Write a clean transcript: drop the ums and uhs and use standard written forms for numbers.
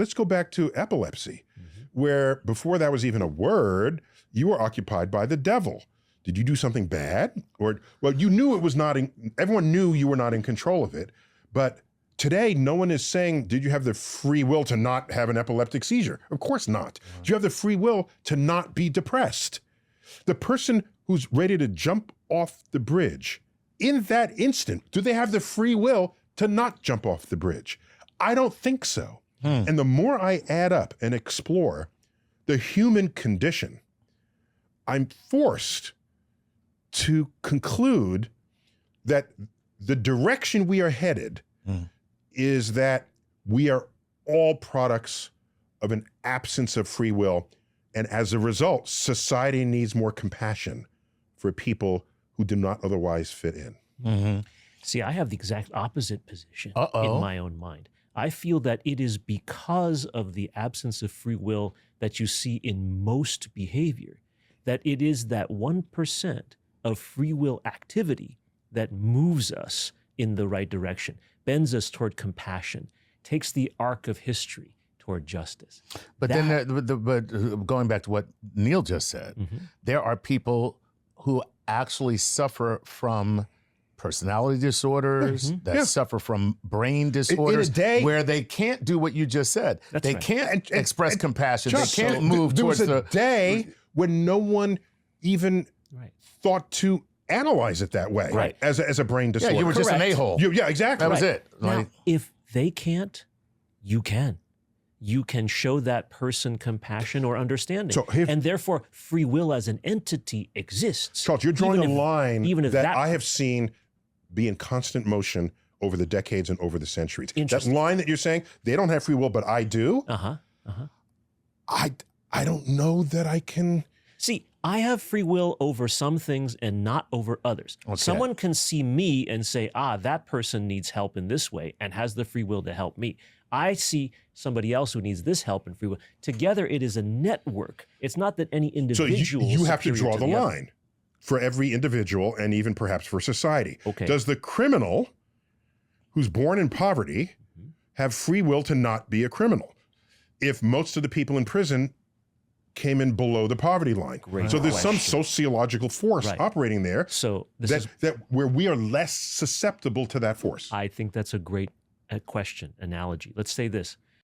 Let's go back to epilepsy, where before that was even a word, you were occupied by the devil. Did you do something bad? Or, well, you knew it was not everyone knew you were not in control of it, but today, no one is saying, did you have the free will to not have an epileptic seizure? Of course not. Do you have the free will to not be depressed? The person who's ready to jump off the bridge, in that instant, do they have the free will to not jump off the bridge? I don't think so. And the more I add up and explore the human condition, I'm forced to conclude that the direction we are headed is that we are all products of an absence of free will. And as a result, society needs more compassion for people who do not otherwise fit in. See, I have the exact opposite position in my own mind. I feel that it is because of the absence of free will that you see in most behavior, that it is that 1% of free will activity that moves us in the right direction, bends us toward compassion, takes the arc of history toward justice. But but going back to what Neil just said, there are people who actually suffer from personality disorders, that suffer from brain disorders, where they can't do what you just said. They can't express compassion. They can't move towards the... There was a day when no one even thought to analyze it that way as a brain disorder. Yeah, you were just an a-hole. Yeah, exactly. That was it. Now, if they can't, you can. You can show that person compassion or understanding. And therefore, free will as an entity exists. Charles, you're drawing a line even that I have seen be in constant motion over the decades and over the centuries. That line that you're saying, they don't have free will, but I do. I don't know that I can... See, I have free will over some things and not over others. Someone can see me and say, that person needs help in this way and has the free will to help me. I see somebody else who needs this help and free will. Together, it is a network. It's not that any individual... So you have to draw the line for every individual and even perhaps for society. Does the criminal who's born in poverty have free will to not be a criminal if most of the people in prison came in below the poverty line? So there's some sociological force operating there that where we are less susceptible to that force. I think that's a great question, analogy. Let's say this.